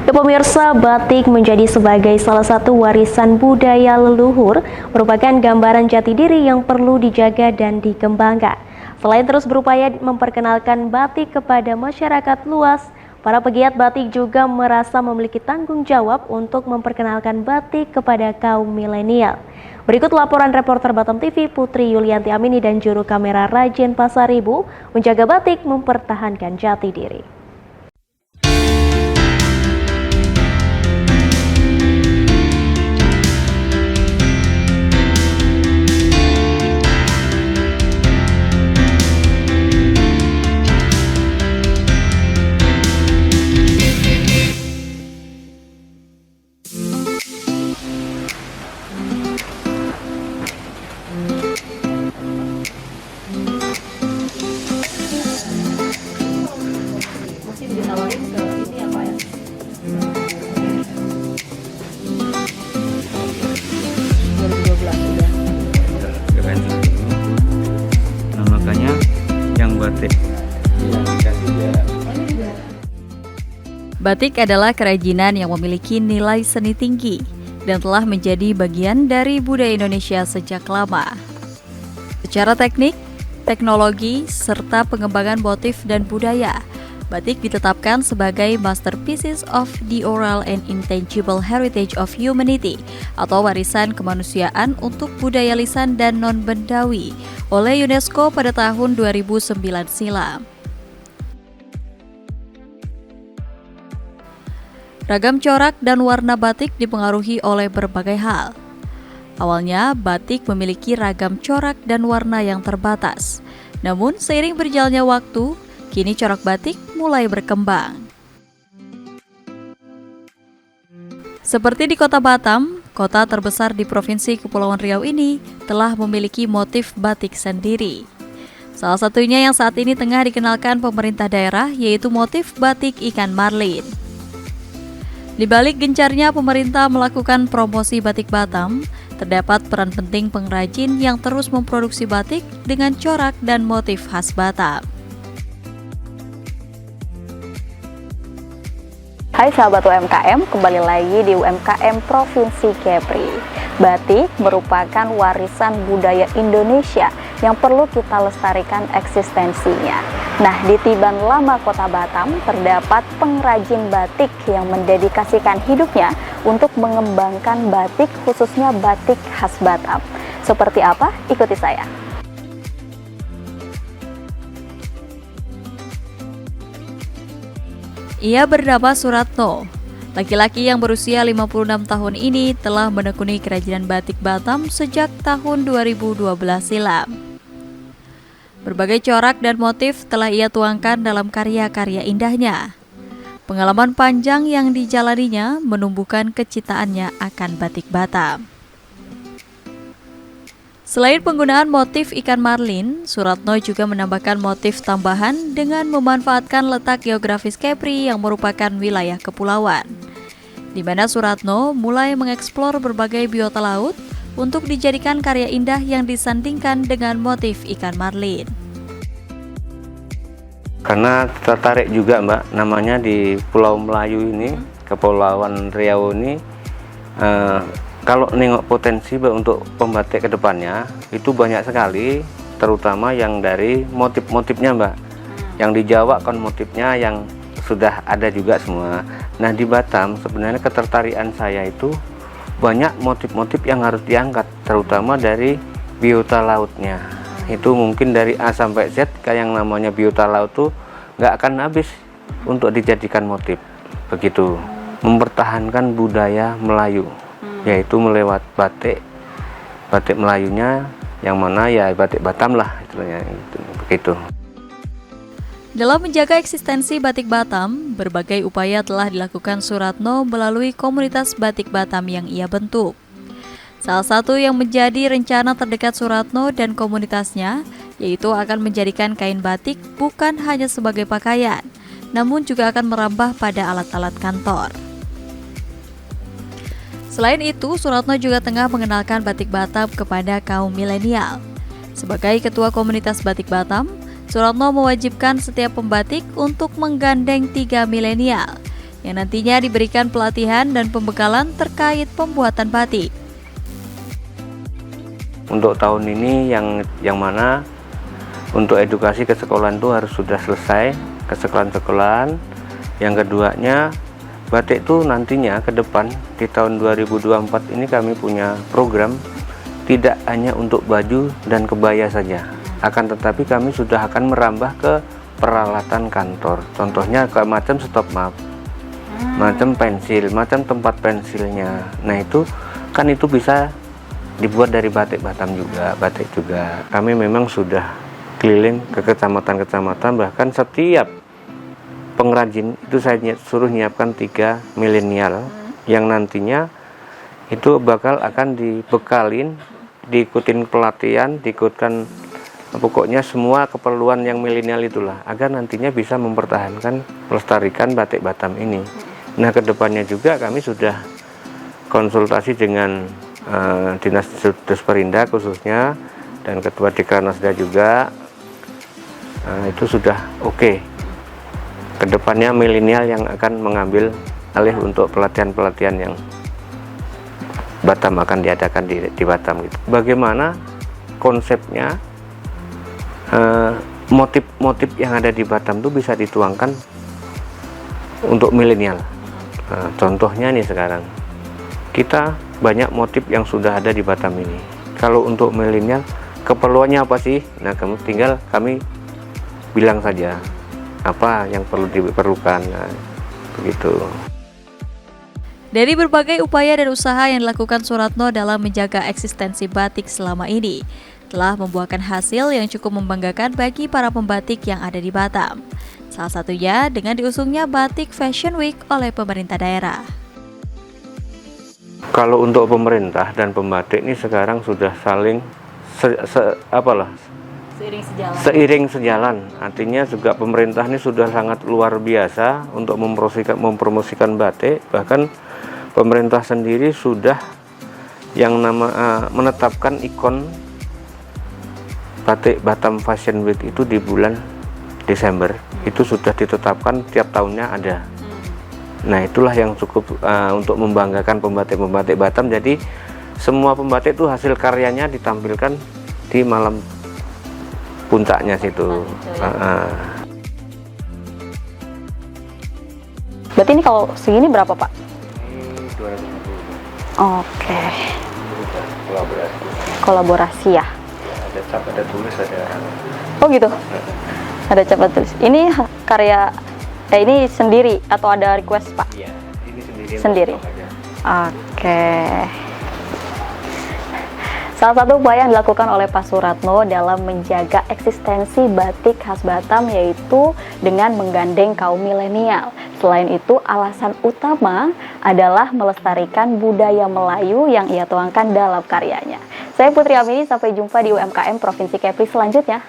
Ya, pemirsa, batik menjadi sebagai salah satu warisan budaya leluhur, merupakan gambaran jati diri yang perlu dijaga dan dikembangkan. Selain terus berupaya memperkenalkan batik kepada masyarakat luas, para pegiat batik juga merasa memiliki tanggung jawab untuk memperkenalkan batik kepada kaum milenial. Berikut laporan reporter Batam TV Putri Yulianti Amini dan juru kamera Rajen Pasaribu menjaga batik mempertahankan jati diri. Ditawarin ke ini apa ya? 2012 sudah. Keren. Nah, makanya yang batik. Batik adalah kerajinan yang memiliki nilai seni tinggi dan telah menjadi bagian dari budaya Indonesia sejak lama. Secara teknik, teknologi, serta pengembangan motif dan budaya, batik ditetapkan sebagai Masterpieces of the Oral and Intangible Heritage of Humanity atau warisan kemanusiaan untuk budaya lisan dan non-bendawi oleh UNESCO pada tahun 2009 silam. Ragam corak dan warna batik dipengaruhi oleh berbagai hal. Awalnya, batik memiliki ragam corak dan warna yang terbatas. Namun, seiring berjalannya waktu, kini corak batik mulai berkembang. Seperti di Kota Batam, kota terbesar di Provinsi Kepulauan Riau ini telah memiliki motif batik sendiri. Salah satunya yang saat ini tengah dikenalkan pemerintah daerah yaitu motif batik ikan marlin. Di balik gencarnya pemerintah melakukan promosi batik Batam, terdapat peran penting pengrajin yang terus memproduksi batik dengan corak dan motif khas Batam. Hai sahabat UMKM, kembali lagi di UMKM Provinsi Kepri. Batik merupakan warisan budaya Indonesia yang perlu kita lestarikan eksistensinya. Nah, di Tiban Lama Kota Batam terdapat pengrajin batik yang mendedikasikan hidupnya untuk mengembangkan batik, khususnya batik khas Batam. Seperti apa? Ikuti saya. Ia bernama Suratno. Laki-laki yang berusia 56 tahun ini telah menekuni kerajinan batik Batam sejak tahun 2012 silam. Berbagai corak dan motif telah ia tuangkan dalam karya-karya indahnya. Pengalaman panjang yang dijalaninya menumbuhkan kecintaannya akan batik Batam. Selain penggunaan motif ikan marlin, Suratno juga menambahkan motif tambahan dengan memanfaatkan letak geografis Kepri yang merupakan wilayah kepulauan, di mana Suratno mulai mengeksplor berbagai biota laut untuk dijadikan karya indah yang disandingkan dengan motif ikan marlin. Karena tertarik juga Mbak, namanya di Pulau Melayu ini, Kepulauan Riau ini, kalau nengok potensi untuk pembatik ke depannya itu banyak sekali, terutama yang dari motif-motifnya Mbak. Yang di Jawa kan motifnya yang sudah ada juga semua. Nah di Batam sebenarnya ketertarikan saya itu banyak motif-motif yang harus diangkat, terutama dari biota lautnya. Itu mungkin dari A sampai Z, kayak yang namanya biota laut tuh nggak akan habis untuk dijadikan motif. Begitu, mempertahankan budaya Melayu. Yaitu melewat batik Melayunya yang mana ya batik Batam lah istilahnya, begitu. Dalam menjaga eksistensi batik Batam, berbagai upaya telah dilakukan Suratno melalui komunitas batik Batam yang ia bentuk. Salah satu yang menjadi rencana terdekat Suratno dan komunitasnya yaitu akan menjadikan kain batik bukan hanya sebagai pakaian, namun juga akan merambah pada alat-alat kantor. Selain itu, Suratno juga tengah mengenalkan batik Batam kepada kaum milenial. Sebagai ketua komunitas batik Batam, Suratno mewajibkan setiap pembatik untuk menggandeng 3 milenial, yang nantinya diberikan pelatihan dan pembekalan terkait pembuatan batik. Untuk tahun ini yang mana untuk edukasi ke sekolahan itu harus sudah selesai ke sekolahan-sekolahan. Yang keduanya, batik itu nantinya ke depan di tahun 2024 ini kami punya program tidak hanya untuk baju dan kebaya saja, akan tetapi kami sudah akan merambah ke peralatan kantor. Contohnya ke macam stop map, macam pensil, macam tempat pensilnya. Nah itu kan itu bisa dibuat dari batik Batam juga, batik juga. Kami memang sudah keliling ke kecamatan-kecamatan, bahkan setiap pengrajin itu saya suruh nyiapkan 3 milenial yang nantinya itu bakal akan dibekalin, diikutin pelatihan, diikutkan pokoknya semua keperluan yang milenial itulah, agar nantinya bisa mempertahankan, melestarikan batik Batam ini. Nah kedepannya juga kami sudah konsultasi dengan Dinas Disperinda khususnya dan Ketua Dekranasda juga, itu sudah oke. Kedepannya milenial yang akan mengambil alih untuk pelatihan-pelatihan yang Batam akan diadakan di Batam gitu. Bagaimana konsepnya, motif-motif yang ada di Batam itu bisa dituangkan untuk milenial. Contohnya nih sekarang kita banyak motif yang sudah ada di Batam ini. Kalau untuk milenial keperluannya apa sih? Nah kamu tinggal kami bilang saja apa yang perlu diperlukan, nah, begitu. Dari berbagai upaya dan usaha yang dilakukan Suratno dalam menjaga eksistensi batik selama ini, telah membuahkan hasil yang cukup membanggakan bagi para pembatik yang ada di Batam. Salah satunya dengan diusungnya Batik Fashion Week oleh pemerintah daerah. Kalau untuk pemerintah dan pembatik ini sekarang sudah saling seiring sejalan. Artinya juga pemerintah ini sudah sangat luar biasa untuk mempromosikan batik. Bahkan pemerintah sendiri sudah yang menetapkan ikon batik Batam Fashion Week itu di bulan Desember. Itu sudah ditetapkan, tiap tahunnya ada. Nah itulah yang cukup untuk membanggakan pembatik-pembatik Batam. Jadi semua pembatik itu hasil karyanya ditampilkan di malam puncaknya situ. Berarti ini kalau segini berapa Pak? Ini 250. Oke. Kolaborasi. Kolaborasi ya. Ada cap, ada tulis, ada. Oh gitu. Ada cap tulis. Ini karya ini sendiri atau ada request Pak? Iya, ini Sendiri. Oke. Salah satu upaya yang dilakukan oleh Pak Suratno dalam menjaga eksistensi batik khas Batam yaitu dengan menggandeng kaum milenial. Selain itu, alasan utama adalah melestarikan budaya Melayu yang ia tuangkan dalam karyanya. Saya Putri Amini, sampai jumpa di UMKM Provinsi Kepri selanjutnya.